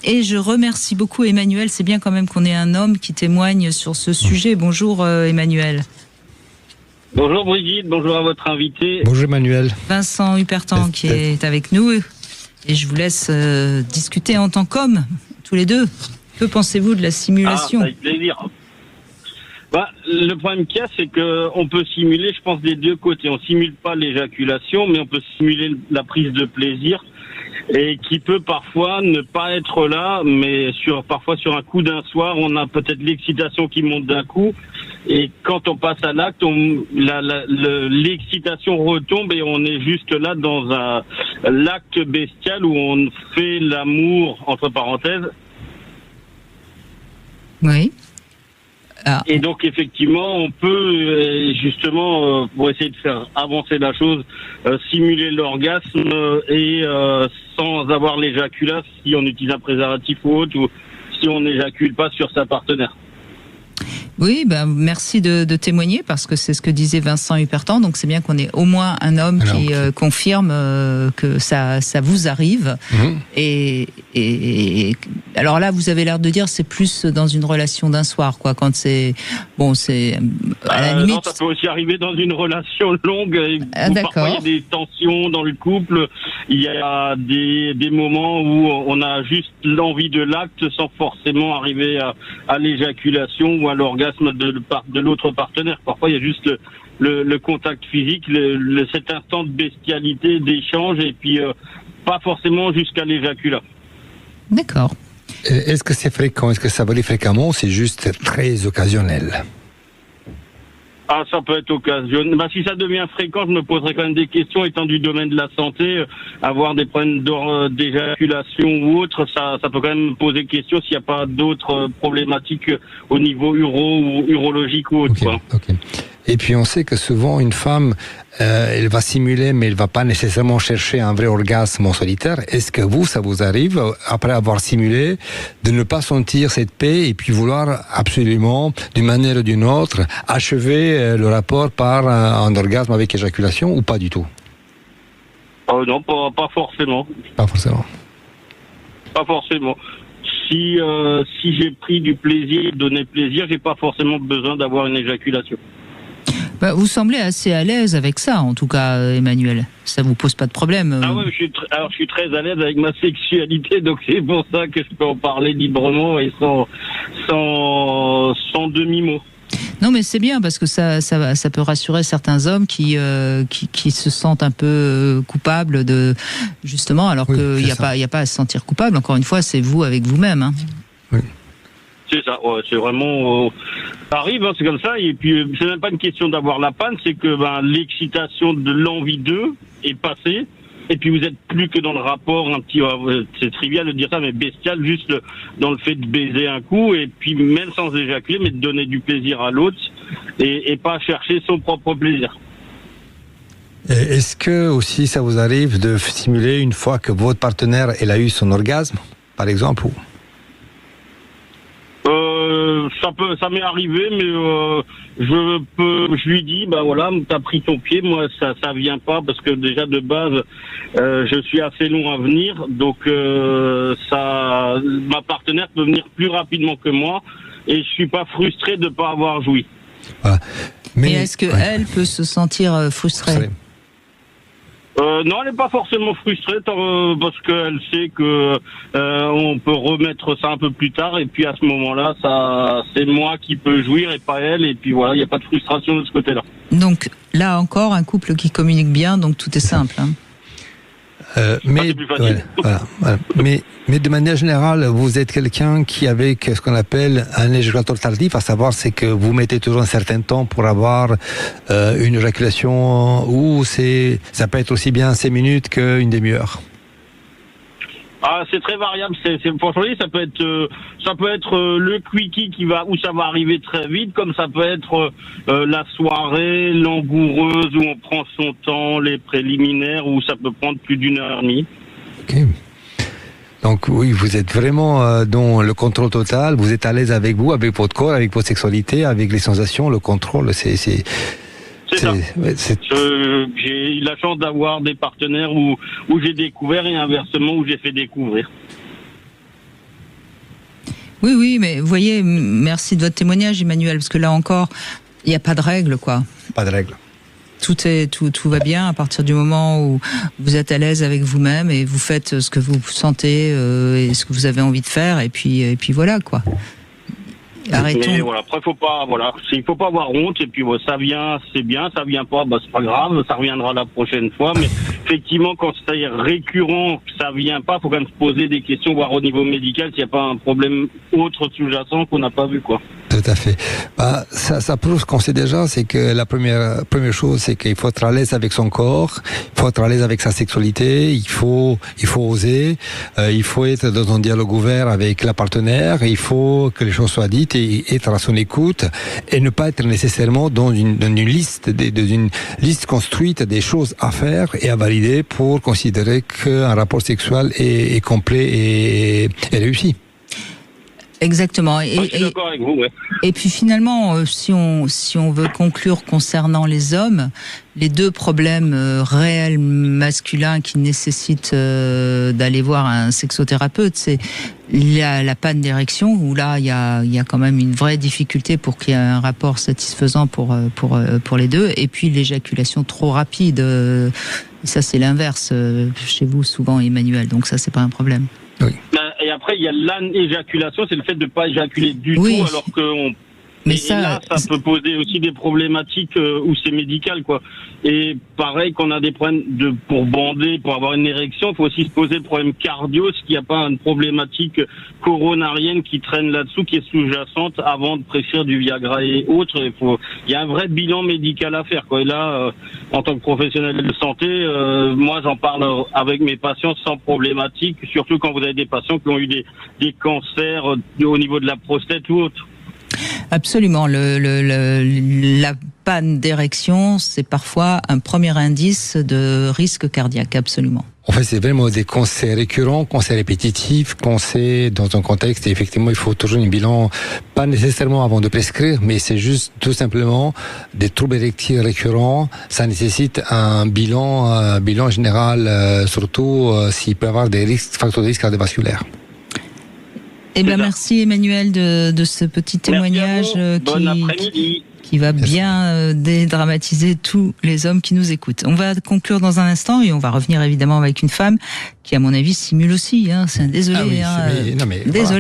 Et je remercie beaucoup Emmanuel. C'est bien quand même qu'on ait un homme qui témoigne sur ce sujet. Bonjour Emmanuel. Bonjour Brigitte, bonjour à votre invité. Bonjour Emmanuel. Vincent Hupertan qui est avec nous. Et je vous laisse discuter en tant qu'homme, tous les deux. Que pensez-vous de la simulation ? Avec plaisir. Le problème qu'il y a, c'est qu'on peut simuler, je pense, des deux côtés. On simule pas l'éjaculation, mais on peut simuler la prise de plaisir, et qui peut parfois ne pas être là, mais parfois sur un coup d'un soir, on a peut-être l'excitation qui monte d'un coup, et quand on passe à l'acte, l'excitation retombe et on est juste là dans l'acte bestial où on fait l'amour, entre parenthèses. Oui. Et donc effectivement, on peut justement, pour essayer de faire avancer la chose, simuler l'orgasme et sans avoir l'éjaculat, si on utilise un préservatif ou autre, ou si on n'éjacule pas sur sa partenaire. Oui, merci de témoigner, parce que c'est ce que disait Vincent Hupertan. Donc c'est bien qu'on ait au moins un homme qui confirme que ça vous arrive. Et alors là, vous avez l'air de dire c'est plus dans une relation d'un soir, quoi. Quand c'est à la limite. Non, ça peut aussi arriver dans une relation longue. Parfois il y a des tensions dans le couple. Il y a des moments où on a juste l'envie de l'acte sans forcément arriver à l'éjaculation ou à l'orgasme de l'autre partenaire. Parfois, il y a juste le contact physique, cet instant de bestialité, d'échange, et puis pas forcément jusqu'à l'éjaculat. D'accord. Est-ce que c'est fréquent? Est-ce que ça varie fréquemment ou c'est juste très occasionnel? Ça peut être occasionnel. Si ça devient fréquent, je me poserai quand même des questions, étant du domaine de la santé, avoir des problèmes d'éjaculation ou autre, ça peut quand même poser question s'il n'y a pas d'autres problématiques au niveau ou urologique ou autre. Okay. Et puis on sait que souvent une femme, elle va simuler, mais elle va pas nécessairement chercher un vrai orgasme en solitaire. Est-ce que ça vous arrive, après avoir simulé, de ne pas sentir cette paix et puis vouloir absolument, d'une manière ou d'une autre, achever le rapport par un orgasme avec éjaculation, ou pas du tout? Non, pas forcément. Pas forcément. Pas forcément. Si j'ai pris du plaisir, donné plaisir, j'ai pas forcément besoin d'avoir une éjaculation. Vous semblez assez à l'aise avec ça, en tout cas, Emmanuel. Ça vous pose pas de problème. Oui, je suis très à l'aise avec ma sexualité, donc c'est pour ça que je peux en parler librement et sans demi-mot. Non, mais c'est bien, parce que ça peut rassurer certains hommes qui se sentent un peu coupables justement, alors qu'il n'y a pas à se sentir coupable. Encore une fois, c'est vous avec vous-même. Hein. Oui. C'est ça, c'est vraiment... ça arrive, c'est comme ça, et puis c'est même pas une question d'avoir la panne, c'est que l'excitation de l'envie d'eux est passée, et puis vous êtes plus que dans le rapport un petit... c'est trivial de dire ça, mais bestial, juste dans le fait de baiser un coup, et puis même sans éjaculer, mais de donner du plaisir à l'autre, et pas chercher son propre plaisir. Est-ce que aussi ça vous arrive de simuler une fois que votre partenaire a eu son orgasme, par exemple? Ça m'est arrivé, mais je lui dis, t'as pris ton pied, moi ça vient pas, parce que déjà de base je suis assez long à venir, donc ma partenaire peut venir plus rapidement que moi, et je suis pas frustré de pas avoir joui. Voilà. Mais est-ce qu'elle peut se sentir frustrée? Non, elle n'est pas forcément frustrée, parce qu'elle sait que on peut remettre ça un peu plus tard, et puis à ce moment-là, c'est moi qui peux jouir et pas elle, et puis voilà, il n'y a pas de frustration de ce côté-là. Donc là encore, un couple qui communique bien, donc tout est simple. Hein. Mais de manière générale, vous êtes quelqu'un qui, avec ce qu'on appelle un éjaculateur tardif, à savoir, c'est que vous mettez toujours un certain temps pour avoir une éjaculation, ou ça peut être aussi bien 5 minutes qu'une demi-heure? C'est très variable. Franchement, ça peut être le quickie où ça va arriver très vite, comme ça peut être la soirée langoureuse où on prend son temps, les préliminaires, où ça peut prendre plus d'1 heure et demie. Ok. Donc oui, vous êtes vraiment dans le contrôle total. Vous êtes à l'aise avec vous, avec votre corps, avec votre sexualité, avec les sensations, le contrôle. C'est ça. J'ai eu la chance d'avoir des partenaires où j'ai découvert, et inversement où j'ai fait découvrir. Oui, mais vous voyez, merci de votre témoignage, Emmanuel, parce que là encore, il n'y a pas de règle, quoi. Pas de règle. Tout va bien à partir du moment où vous êtes à l'aise avec vous-même et vous faites ce que vous sentez et ce que vous avez envie de faire, et puis voilà, quoi. Arrêtons. Mais voilà, après il faut pas avoir honte, et puis ça vient, c'est bien, ça vient pas, c'est pas grave, ça reviendra la prochaine fois, mais effectivement quand c'est récurrent, que ça vient pas, faut quand même se poser des questions, voir au niveau médical s'il n'y a pas un problème autre sous-jacent qu'on n'a pas vu, quoi. Tout à fait. Ça prouve ce qu'on sait déjà, c'est que la première chose, c'est qu'il faut être à l'aise avec son corps, il faut être à l'aise avec sa sexualité, il faut oser, il faut être dans un dialogue ouvert avec la partenaire, il faut que les choses soient dites et être à son écoute et ne pas être nécessairement dans une liste construite des choses à faire et à valider pour considérer qu'un rapport sexuel est complet et réussi. Exactement. Je suis d'accord avec vous, ouais. Et puis finalement, si on veut conclure concernant les hommes, les deux problèmes réels masculins qui nécessitent d'aller voir un sexothérapeute, c'est la panne d'érection, où là il y a quand même une vraie difficulté pour qu'il y ait un rapport satisfaisant pour les deux, et puis l'éjaculation trop rapide. Ça c'est l'inverse chez vous souvent, Emmanuel. Donc ça c'est pas un problème. Oui. Et après, il y a l'éjaculation, c'est le fait de ne pas éjaculer du tout, alors qu'on... Mais et là, ça peut poser aussi des problématiques où c'est médical, quoi. Et pareil, qu'on a des problèmes pour bander, pour avoir une érection, il faut aussi se poser le problème cardio, est-ce qu'il n'y a pas une problématique coronarienne qui traîne là-dessous, qui est sous-jacente avant de prescrire du Viagra et autres. Il y a un vrai bilan médical à faire, quoi. Et là, en tant que professionnel de santé, moi j'en parle avec mes patients sans problématique, surtout quand vous avez des patients qui ont eu des cancers au niveau de la prostate ou autre. Absolument. La panne d'érection, c'est parfois un premier indice de risque cardiaque, absolument. En fait, c'est vraiment des cancers récurrents, cancers répétitifs, cancers dans un contexte, et effectivement, il faut toujours un bilan, pas nécessairement avant de prescrire, mais c'est juste tout simplement des troubles érectiles récurrents. Ça nécessite un bilan général, surtout s'il peut y avoir des facteurs de risque cardiovasculaire. Eh bien, merci Emmanuel de ce petit témoignage qui va bien dédramatiser tous les hommes qui nous écoutent. On va conclure dans un instant et on va revenir évidemment avec une femme qui, à mon avis, simule aussi. Désolé. Ah oui, désolé. Désolé.